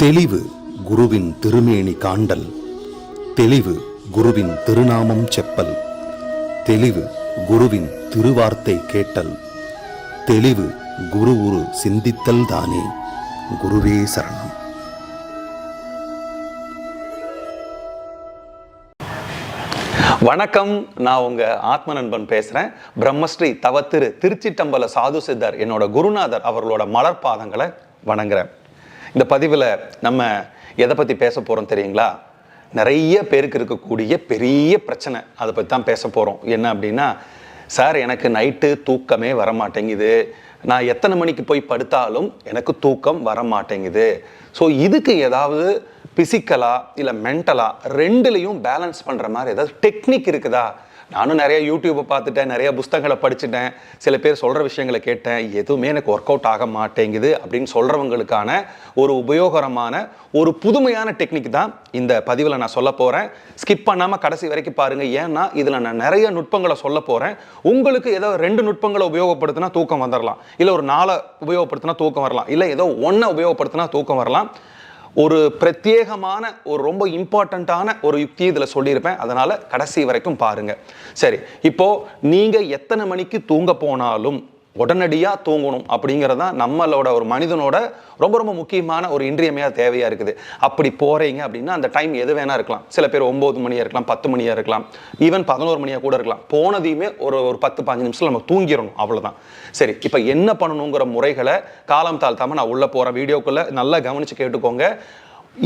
தெளிவு குருவின் திருமேனி காண்டல், தெளிவு குருவின் திருநாமம் செப்பல், தெளிவு குருவின் திருவார்த்தை கேட்டல், தெளிவு குரு உரு சிந்தித்தல் தானே. குருவே சரணம். வணக்கம், நான் உங்க ஆத்ம நண்பன் பேசுறேன். பிரம்மஸ்ரீ தவத்திரு திருச்சிட்டம்பல சாது சித்தர் என்னோட குருநாதர் அவர்களோட மலர்பாதங்களை வணங்குறேன். இந்த பதிவில் நம்ம எதை பற்றி பேச போகிறோம் தெரியுங்களா? நிறைய பேருக்கு இருக்கக்கூடிய பெரிய பிரச்சனை, அதை பற்றி தான் பேச போகிறோம். என்ன அப்படின்னா, சார் எனக்கு நைட்டு தூக்கமே வர மாட்டேங்குது, நான் எத்தனை மணிக்கு போய் படுத்தாலும் எனக்கு தூக்கம் வர மாட்டேங்குது. ஸோ இதுக்கு ஏதாவது பிசிக்கலாக இல்லை மென்டலாக ரெண்டுலேயும் பேலன்ஸ் பண்ணுற மாதிரி ஏதாவது டெக்னிக் இருக்குதா? நானும் நிறைய யூடியூப்பை பார்த்துட்டேன், நிறைய புஸ்தகங்களை படிச்சுட்டேன், சில பேர் சொல்கிற விஷயங்களை கேட்டேன், எதுவுமே எனக்கு ஒர்க் அவுட் ஆக மாட்டேங்குது அப்படின்னு சொல்கிறவங்களுக்கான ஒரு உபயோகரமான ஒரு புதுமையான டெக்னிக் தான் இந்த பதிவில் நான் சொல்ல போகிறேன். ஸ்கிப் பண்ணாமல் கடைசி வரைக்கும் பாருங்கள். ஏன்னா இதில் நான் நிறைய நுட்பங்களை சொல்ல போகிறேன். உங்களுக்கு ஏதோ 2 நுட்பங்களை உபயோகப்படுத்தினா தூக்கம் வந்துடலாம், இல்லை ஒரு 4 உபயோகப்படுத்தினா தூக்கம் வரலாம், இல்லை ஏதோ 1 உபயோகப்படுத்தினா தூக்கம் வரலாம். ஒரு பிரத்யேகமான ஒரு ரொம்ப இம்பார்ட்டண்ட்டான ஒரு யுக்தி இதில் சொல்லியிருப்பேன். அதனால் கடைசி வரைக்கும் பாருங்கள். சரி, இப்போது நீங்கள் எத்தனை மணிக்கு தூங்க போனாலும் உடனடியாக தூங்கணும் அப்படிங்கிறது தான் நம்மளோட ஒரு மனிதனோட ரொம்ப ரொம்ப முக்கியமான ஒரு இன்றியமையாத தேவையாக இருக்குது. அப்படி போகிறீங்க அப்படின்னா அந்த டைம் எது வேணா இருக்கலாம். சில பேர் 9 மணியாக இருக்கலாம், 10 மணியாக இருக்கலாம், ஈவன் 11 மணியாக கூட இருக்கலாம். போனதையுமே ஒரு 10-15 நிமிஷத்தில் நம்ம தூங்கிடணும், அவ்வளோதான். சரி, இப்போ என்ன பண்ணணுங்கிற முறைகளை காலம் தாழ்த்தாமல் நான் உள்ளே போகிறேன். வீடியோக்குள்ளே நல்லா கவனித்து கேட்டுக்கோங்க.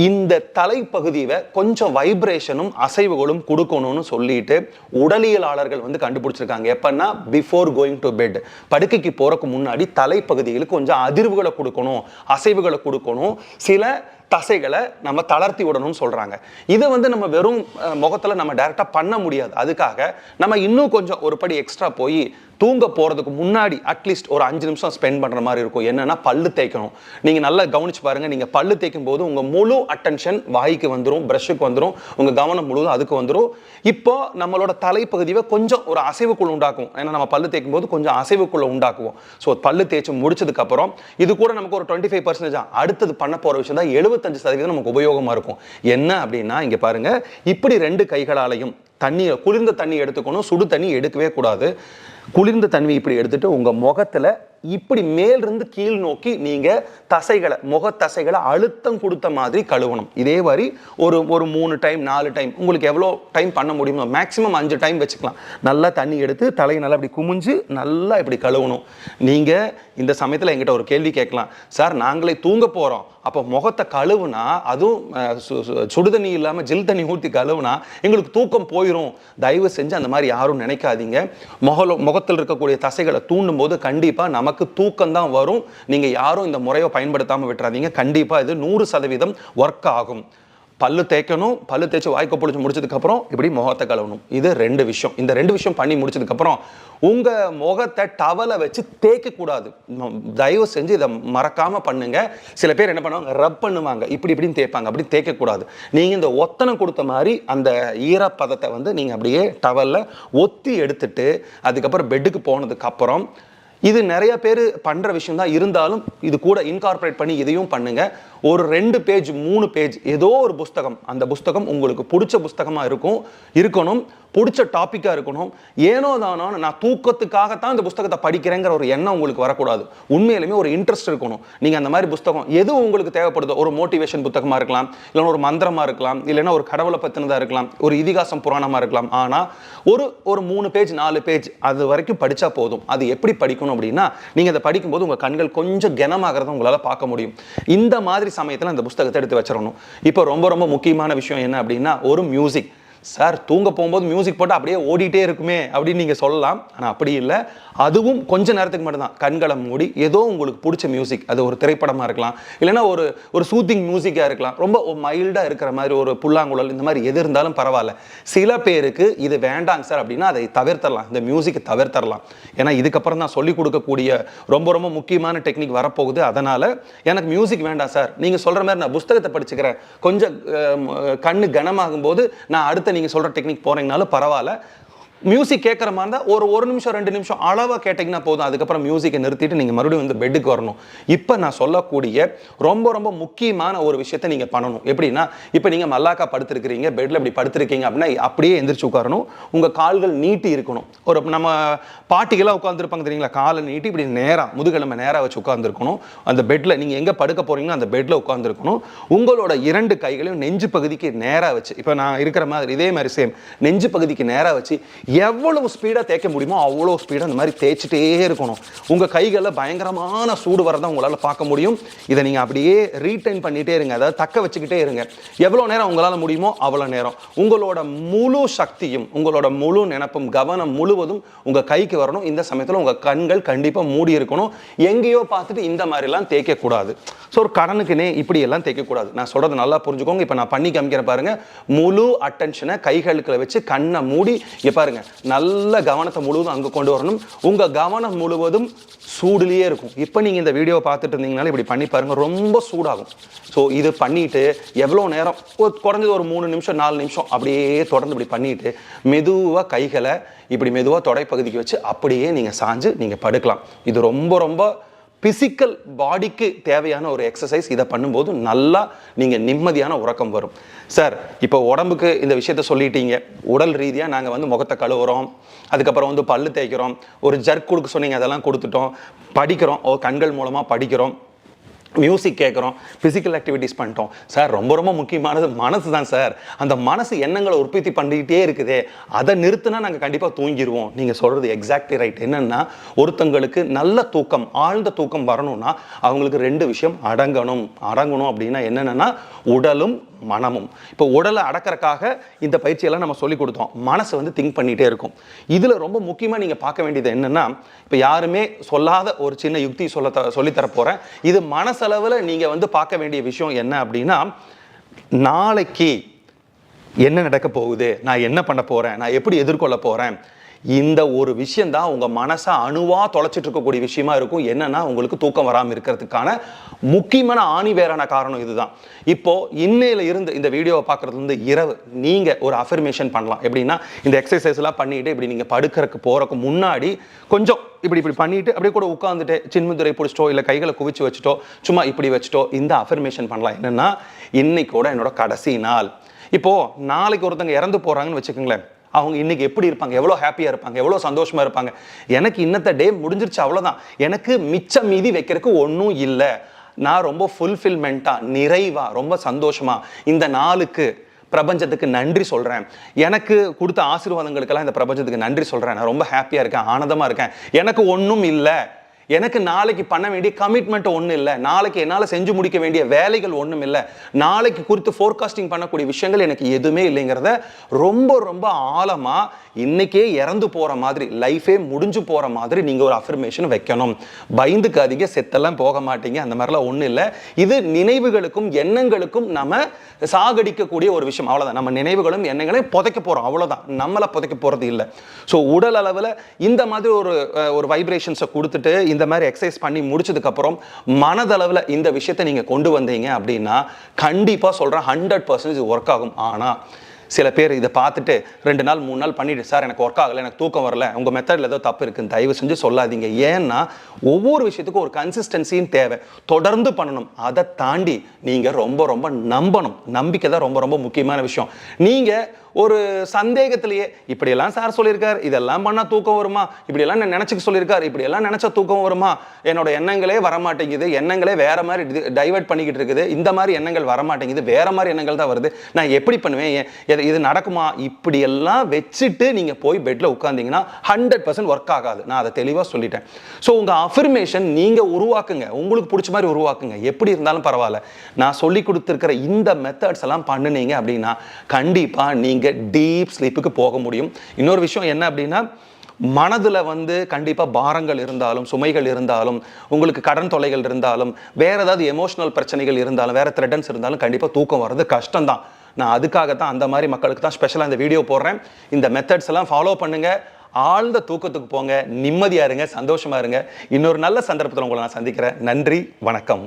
இந்த தலைப்பகுதியை கொஞ்சம் வைப்ரேஷனும் அசைவுகளும் கொடுக்கணும்னு சொல்லிட்டு உடலியலாளர்கள் கண்டுபிடிச்சிருக்காங்க. எப்பன்னா பிஃபோர் கோயிங் டு பெட், படுக்கைக்கு போறதுக்கு முன்னாடி தலைப்பகுதிகளுக்கு கொஞ்சம் அதிர்வுகளை கொடுக்கணும், அசைவுகளை கொடுக்கணும், சில தசைகளை நம்ம தளர்த்தி விடணும்னு சொல்றாங்க. இதை நம்ம வெறும் முகத்துல நம்ம டைரக்டா பண்ண முடியாது. அதுக்காக நம்ம இன்னும் கொஞ்சம் ஒரு படி எக்ஸ்ட்ரா போய் தூங்க போறதுக்கு முன்னாடி அட்லீஸ்ட் ஒரு 5 நிமிஷம் ஸ்பெண்ட் பண்ற மாதிரி இருக்கும். என்னன்னா, பல்லு தேய்க்கணும். நீங்க நல்லா கவனிச்சு பாருங்க. நீங்க பல்லு தேய்க்கும் போது உங்க முழு அட்டென்ஷன் வாய்க்கு வந்துடும், பிரஷுக்கு வந்துடும், உங்க கவனம் முழுவதும் அதுக்கு வந்துடும். இப்போ நம்மளோட தலைப்பகுதியை கொஞ்சம் ஒரு அசைவுக்குள்ள உண்டாக்கும். ஏன்னா நம்ம பல்லு தேய்க்கும் போது கொஞ்சம் அசைவுக்குள்ள உண்டாக்குவோம். ஸோ பல்லு தேய்ச்சி முடிச்சதுக்கு அப்புறம் இது கூட நமக்கு ஒரு 25% அடுத்தது பண்ண போற விஷயம் தான் 75% நமக்கு உபயோகமா இருக்கும். என்ன அப்படின்னா, இங்க பாருங்க, இப்படி 2 கைகளாலையும் தண்ணி, குளிர்ந்த தண்ணி எடுத்துக்கணும், சுடு தண்ணி எடுக்கவே கூடாது. குளிர்ந்த தண்ணி இப்படி எடுத்துட்டு உங்க முகத்துல இப்படி மேலிருந்து கீழ் நோக்கி நீங்க தசைகளை, முக தசைகளை அழுத்தம் கொடுத்த மாதிரி கழுவணும். இதே மாதிரி ஒரு 3 டைம் 4 டைம், உங்களுக்கு எவ்வளோ டைம் பண்ண முடியுமோ, மேக்ஸிமம் 5 டைம் வச்சுக்கலாம். நல்லா தண்ணி எடுத்து தலையை நல்லா இப்படி குமிஞ்சு நல்லா இப்படி கழுவணும். நீங்க இந்த சமயத்தில் என்கிட்ட ஒரு கேள்வி கேட்கலாம், சார் நாங்களே தூங்க போறோம், அப்போ முகத்தை கழுவுனா, அதுவும் சுடுதண்ணி இல்லாமல் ஜில் தண்ணி ஊற்றி கழுவுனா எங்களுக்கு தூக்கம் போயிடும். தயவு செஞ்சு அந்த மாதிரி யாரும் நினைக்காதீங்க. முகத்தில் இருக்கக்கூடிய தசைகளை தூண்டும் போது கண்டிப்பாக நமக்கு தூக்கம் தான் வரும். நீங்கள் யாரும் இந்த முறையை பயன்படுத்தாமல் விட்டுறாதீங்க. கண்டிப்பாக இது 100% ஒர்க் ஆகும். பல்லு தேய்க்கணும், பல்லு தேய்ச்சி வாய்க்கு பொழிச்சு முடிச்சதுக்கப்புறம் இப்படி முகத்தை கழுவணும். இது 2 விஷயம். இந்த 2 விஷயம் பண்ணி முடிச்சதுக்கப்புறம் உங்கள் முகத்தை டவலை வச்சு தேய்க்கக்கூடாது. தயவு செஞ்சு இதை மறக்காமல் பண்ணுங்க. சில பேர் என்ன பண்ணுவாங்க, ரப் பண்ணுவாங்க, இப்படின்னு தேய்ப்பாங்க. அப்படி தேய்க்கக்கூடாது. நீங்கள் இந்த ஒத்தனம் கொடுத்த மாதிரி அந்த ஈரப்பதத்தை நீங்கள் அப்படியே டவலில் ஒத்தி எடுத்துட்டு அதுக்கப்புறம் பெட்டுக்கு போனதுக்கப்புறம், இது நிறைய பேர் பண்ணுற விஷயம் தான், இருந்தாலும் இது கூட இன்கார்பரேட் பண்ணி இதையும் பண்ணுங்க. ஒரு 2 பேஜ் 3 பேஜ் ஏதோ ஒரு புஸ்தகம், அந்த புஸ்தகம் உங்களுக்கு பிடிச்ச புஸ்தகமாக இருக்கணும், பிடிச்ச டாப்பிக்காக இருக்கணும். ஏனோ தானோ நான் தூக்கத்துக்காகத்தான் இந்த புஸ்தகத்தை படிக்கிறேங்கிற ஒரு எண்ணம் உங்களுக்கு வரக்கூடாது. உண்மையிலுமே ஒரு இன்ட்ரெஸ்ட் இருக்கணும். நீங்கள் அந்த மாதிரி புஸ்தகம் எது உங்களுக்கு தேவைப்படுதோ, ஒரு மோட்டிவேஷன் புத்தகமாக இருக்கலாம், இல்லைன்னா ஒரு மந்திரமாக இருக்கலாம், இல்லைன்னா ஒரு கடவுளை பற்றினதாக இருக்கலாம், ஒரு இதிகாசம் புராணமாக இருக்கலாம். ஆனால் ஒரு 3 பேஜ் 4 பேஜ் அது வரைக்கும் படித்தா போதும். அது எப்படி படிக்கணும் அப்படின்னா, நீங்கள் அதை படிக்கும்போது உங்கள் கண்கள் கொஞ்சம் கனமாகிறத உங்களால் பார்க்க முடியும். இந்த மாதிரி சமயத்தில் அந்த புஸ்தகத்தை எடுத்து வச்சிடணும். இப்போ ரொம்ப ரொம்ப முக்கியமான விஷயம் என்ன அப்படின்னா, ஒரு மியூசிக். சார் தூங்க போகும்போது மியூசிக் போட்டு அப்படியே ஓடிட்டே இருக்குமே அப்படின்னு நீங்கள் சொல்லலாம். ஆனால் அப்படி இல்லை. அதுவும் கொஞ்ச நேரத்துக்கு மட்டும்தான். கண்களை மூடி ஏதோ உங்களுக்கு பிடிச்ச மியூசிக், அது ஒரு திரைப்படமாக இருக்கலாம், இல்லைன்னா ஒரு சூத்திங் மியூசிக்காக இருக்கலாம், ரொம்ப மைல்டாக இருக்கிற மாதிரி ஒரு புல்லாங்குழல், இந்த மாதிரி எது இருந்தாலும் பரவாயில்ல. சில பேருக்கு இது வேண்டாங்க சார் அப்படின்னா அதை தவிர்த்தரலாம், இந்த மியூசிக்கை தவிர்த்தரலாம். ஏன்னா இதுக்கப்புறம் தான் சொல்லிக் கொடுக்கக்கூடிய ரொம்ப ரொம்ப முக்கியமான டெக்னிக் வரப்போகுது. அதனால் எனக்கு மியூசிக் வேண்டாம் சார், நீங்கள் சொல்கிற மாதிரி நான் புஸ்தகத்தை படிச்சுக்கிறேன், கொஞ்சம் கண்ணு கனமாகும் போது நான் அடுத்த நீங்கள் சொல்கிற டெக்னிக் போகிறீங்கனாலும் பரவாயில்ல. மியூசிக் கேட்குற மாதிரி இருந்தால் ஒரு நிமிஷம் 2 நிமிஷம் அளவாக கேட்டிங்கன்னா போதும். அதுக்கப்புறம் மியூசிக்கை நிறுத்திட்டு நீங்கள் மறுபடியும் வந்து பெட்டுக்கு வரணும். இப்போ நான் சொல்லக்கூடிய ரொம்ப ரொம்ப முக்கியமான ஒரு விஷயத்தை நீங்கள் பண்ணணும். எப்படின்னா, இப்போ நீங்கள் மல்லாக்கா படுத்துருக்கிறீங்க, பெட்டில் இப்படி படுத்துருக்கீங்க அப்படின்னா அப்படியே எந்திரிச்சு உட்காரணும். உங்கள் கால்கள் நீட்டி இருக்கணும். ஒரு நம்ம பாட்டிகளாக உட்காந்துருப்பாங்க தெரியுங்களா, காலை நீட்டி இப்படி நேராக முதுகெலும்பை நேராக வச்சு உட்காந்துருக்கணும். அந்த பெட்டில் நீங்கள் எங்கே படுக்க போகிறீங்களோ அந்த பெட்டில் உட்காந்துருக்கணும். உங்களோட 2 கைகளையும் நெஞ்சு பகுதிக்கு நேராக வச்சு, இப்போ நான் இருக்கிற மாதிரி இதே மாதிரி சேம் நெஞ்சு பகுதிக்கு நேராக வச்சு எவ்வளவு ஸ்பீடாக தேய்க்க முடியுமோ அவ்வளோ ஸ்பீடாக அந்த மாதிரி தேய்ச்சிட்டே இருக்கணும். உங்கள் கைகளில் பயங்கரமான சூடு வரதான் உங்களால் பார்க்க முடியும். இதை நீங்கள் அப்படியே ரீடைன் பண்ணிகிட்டே இருங்க, அதாவது தக்க வச்சுக்கிட்டே இருங்க. எவ்வளோ நேரம் உங்களால் முடியுமோ அவ்வளோ நேரம் உங்களோட முழு சக்தியும் உங்களோட முழு நினைப்பும் கவனம் முழுவதும் உங்கள் கைக்கு வரணும். இந்த சமயத்தில் உங்கள் கண்கள் கண்டிப்பாக மூடி இருக்கணும். எங்கேயோ பார்த்துட்டு இந்த மாதிரிலாம் தேய்க்கக்கூடாது. ஸோ ஒரு கடனுக்குனே இப்படி எல்லாம் தேய்க்கக்கூடாது. நான் சொல்கிறது நல்லா புரிஞ்சுக்கோங்க. இப்போ நான் பண்ணி காமிக்கிற பாருங்க, முழு அட்டென்ஷனை கைகளுக்குள்ள வச்சு கண்ணை மூடி இங்கே பாருங்க, நல்ல கவனத்தை முழுவதும் அங்கே கொண்டு வரணும். உங்கள் கவனம் முழுவதும் சூடுலேயே இருக்கும். இப்போ நீங்கள் இந்த வீடியோ பார்த்துட்டு இருந்தீங்கனாலும் இப்படி பண்ணி பாருங்க, ரொம்ப சூடாகும். ஸோ இது பண்ணிட்டு எவ்வளோ நேரம், குறைஞ்சது ஒரு 3 நிமிஷம் 4 நிமிஷம் அப்படியே தொடர்ந்து இப்படி பண்ணிட்டு மெதுவாக கைகளை இப்படி மெதுவாக தொடைப்பகுதிக்கு வச்சு அப்படியே நீங்கள் சாஞ்சு நீங்கள் படுக்கலாம். இது ரொம்ப ரொம்ப பிசிக்கல் பாடிக்கு தேவையான ஒரு எக்ஸசைஸ். இதை பண்ணும்போது நல்லா நீங்கள் நிம்மதியான உறக்கம் வரும். சார், இப்போ உடம்புக்கு இந்த விஷயத்த சொல்லிட்டீங்க, உடல் ரீதியாக நாங்கள் வந்து முகத்தை கழுவுறோம், அதுக்கப்புறம் வந்து பல்லு தேய்க்கிறோம், ஒரு ஜர்க் கொடுக்க சொன்னீங்க அதெல்லாம் கொடுத்துட்டோம், படிக்கிறோம், கண்கள் மூலமாக படிக்கிறோம், மியூசிக் கேட்குறோம், ஃபிசிக்கல் ஆக்டிவிட்டிஸ் பண்ணிட்டோம். சார், ரொம்ப ரொம்ப முக்கியமானது மனசு தான் சார். அந்த மனசு எண்ணங்களை உற்பத்தி பண்ணிக்கிட்டே இருக்குதே, அதை நிறுத்தினா நாங்கள் கண்டிப்பாக தூங்கிடுவோம். நீங்கள் சொல்கிறது எக்ஸாக்ட்லி ரைட். என்னென்னா, ஒருத்தங்களுக்கு நல்ல தூக்கம், ஆழ்ந்த தூக்கம் வரணும்னா அவங்களுக்கு 2 விஷயம் அடங்கணும் அப்படின்னா என்னென்னா உடலும் மனமும். இப்போ உடலை அடக்கிறதுக்காக இந்த பயிற்சியெல்லாம் நம்ம சொல்லி கொடுத்தோம். மனசை வந்து திங்க் பண்ணிகிட்டே இருக்கும். இதில் ரொம்ப முக்கியமாக நீங்கள் பார்க்க வேண்டியது என்னென்னா, இப்போ யாருமே சொல்லாத ஒரு சின்ன யுக்தி சொல்லித்தர போகிறேன். இது மனசளவில் நீங்கள் வந்து பார்க்க வேண்டிய விஷயம் என்ன அப்படின்னா, நாளைக்கு என்ன நடக்க போகுது, நான் என்ன பண்ண போகிறேன், நான் எப்படி எதிர்கொள்ள போகிறேன், இந்த ஒரு விஷயம் தான் உங்கள் மனசை அணுவாக தொலைச்சிட்டு இருக்கக்கூடிய விஷயமா இருக்கும். என்னன்னா, உங்களுக்கு தூக்கம் வராமல் இருக்கிறதுக்கான முக்கியமான ஆணிவேரான காரணம் இதுதான். இப்போ இன்னையில இருந்து இந்த வீடியோவை பார்க்கறதுல இருந்து இரவு நீங்கள் ஒரு அஃபர்மேஷன் பண்ணலாம். எப்படின்னா, இந்த எக்ஸசைஸ்லாம் பண்ணிட்டு இப்படி நீங்கள் படுக்கிறதுக்கு போகிறதுக்கு முன்னாடி கொஞ்சம் இப்படி பண்ணிட்டு அப்படியே கூட உட்காந்துட்டு சின்முதிரை பிடிச்சிட்டோ இல்லை கைகளை குவிச்சு வச்சுட்டோ சும்மா இப்படி வச்சுட்டோ இந்த அஃபர்மேஷன் பண்ணலாம். என்னன்னா, இன்னைக்கூட என்னோட கடைசி நாள். இப்போ நாளைக்கு ஒருத்தங்க இறந்து போறாங்கன்னு வச்சுக்கோங்களேன், அவங்க இன்னைக்கு எப்படி இருப்பாங்க, எவ்வளோ ஹாப்பியாக இருப்பாங்க, எவ்வளோ சந்தோஷமாக இருப்பாங்க. எனக்கு இன்னத்த டே முடிஞ்சிருச்சு, அவ்வளோதான். எனக்கு மிச்சம் மீதி வைக்கிறதுக்கு ஒன்றும் இல்லை. நான் ரொம்ப ஃபுல்ஃபில்மெண்ட்டாக, நிறைவாக, ரொம்ப சந்தோஷமாக இந்த நாளுக்கு பிரபஞ்சத்துக்கு நன்றி சொல்கிறேன். எனக்கு கொடுத்த ஆசீர்வாதங்களுக்கெல்லாம் இந்த பிரபஞ்சத்துக்கு நன்றி சொல்கிறேன். நான் ரொம்ப ஹாப்பியாக இருக்கேன், ஆனந்தமாக இருக்கேன். எனக்கு ஒன்றும் இல்லை, எனக்கு நாளைக்கு பண்ண வேண்டிய கமிட்மெண்ட் ஒன்றும் இல்லை, நாளைக்கு என்னால் செஞ்சு முடிக்க வேண்டிய வேலைகள் ஒன்றும் இல்லை, நாளைக்கு குறித்து ஃபோர்காஸ்டிங் பண்ணக்கூடிய விஷயங்கள் எனக்கு எதுவுமே இல்லைங்கிறத ரொம்ப ரொம்ப ஆழமாக இன்னைக்கே இறந்து போகிற மாதிரி, லைஃபே முடிஞ்சு போகிற மாதிரி நீங்கள் ஒரு அஃபர்மேஷன் வைக்கணும். பயந்துக்காதீங்க, செத்தெல்லாம் போக மாட்டீங்க, அந்த மாதிரிலாம் ஒன்றும் இல்லை. இது நினைவுகளுக்கும் எண்ணங்களுக்கும் நம்ம சாகடிக்கக்கூடிய ஒரு விஷயம், அவ்வளோதான். நம்ம நினைவுகளும் எண்ணங்களையும் புதைக்க போகிறோம், அவ்வளோதான். நம்மளை புதைக்க போகிறது இல்லை. ஸோ உடல் அளவில் இந்த மாதிரி ஒரு வைப்ரேஷன்ஸை கொடுத்துட்டு இந்த மாதிரி எக்ஸசைஸ் பண்ணி முடிச்சதுக்கப்புறம் மனதளவில் இந்த விஷயத்தை நீங்கள் கொண்டு வந்தீங்க அப்படின்னா கண்டிப்பாக சொல்கிறேன் 100% ஒர்க் ஆகும். ஆனால் சில பேர் இதை பார்த்துட்டு 2 நாள் 3 நாள் பண்ணிட்டு, சார் எனக்கு ஒர்க் ஆகலை, எனக்கு தூக்கம் வரல, உங்கள் மெத்தடில் ஏதோ தப்பு இருக்குன்னு தயவு செஞ்சு சொல்லாதீங்க. ஏன்னா ஒவ்வொரு விஷயத்துக்கும் ஒரு கன்சிஸ்டன்சின்னு தேவை, தொடர்ந்து பண்ணணும். அதை தாண்டி நீங்கள் ரொம்ப ரொம்ப நம்பணும். நம்பிக்கை தான் ரொம்ப ரொம்ப முக்கியமான விஷயம். நீங்கள் ஒரு சந்தேகத்திலேயே இப்படியெல்லாம் சார் சொல்லியிருக்கார், இதெல்லாம் பண்ணால் தூக்கம் வருமா, இப்படியெல்லாம் நினச்சிக்க சொல்லியிருக்கார், இப்படியெல்லாம் நினச்சா தூக்கம் வருமா, என்னோட எண்ணங்களே வரமாட்டேங்குது, எண்ணங்களே வேற மாதிரி டைவர்ட் பண்ணிக்கிட்டு இருக்குது, இந்த மாதிரி எண்ணங்கள் வரமாட்டேங்குது, வேற மாதிரி எண்ணங்கள் தான் வருது, நான் எப்படி பண்ணுவேன், இது நடக்குமா, இப்படியெல்லாம் வச்சுட்டு நீங்கள் போய் பெட்டில் உட்காந்தீங்கன்னா 100% ஒர்க் ஆகாது. நான் அதை தெளிவாக சொல்லிட்டேன். ஸோ உங்கள் அஃபர்மேஷன் நீங்கள் உருவாக்குங்க, உங்களுக்கு பிடிச்ச மாதிரி உருவாக்குங்க, எப்படி இருந்தாலும் பரவாயில்ல. நான் சொல்லி கொடுத்துருக்கிற இந்த மெத்தட்ஸ் எல்லாம் பண்ணுனீங்க அப்படின்னா கண்டிப்பாக நீங்கள் டீப் ஸ்லீப்புக்கு போக முடியும். இன்னொரு விஷயம் என்ன அப்படின்னா, மனதில் வந்து கண்டிப்பாக பாரங்கள் இருந்தாலும், சுமைகள் இருந்தாலும், உங்களுக்கு கடன் தொல்லைகள் இருந்தாலும், வேறு ஏதாவது எமோஷனல் பிரச்சனைகள் இருந்தாலும், வேறு த்ரெட்டன்ஸ் இருந்தாலும் கண்டிப்பாக தூக்கம் வர்றது கஷ்டம்தான். நான் அதுக்காகத்தான் அந்த மாதிரி மக்களுக்கு தான் ஸ்பெஷலாக இந்த வீடியோ போடுறேன். இந்த மெத்தட்ஸ் எல்லாம் ஃபாலோ பண்ணுங்கள், ஆழ்ந்த தூக்கத்துக்கு போங்க, நிம்மதியாக இருங்க, சந்தோஷமாக இருங்க. இன்னொரு நல்ல சந்தர்ப்பத்தில் உங்களை நான் சந்திக்கிறேன். நன்றி, வணக்கம்.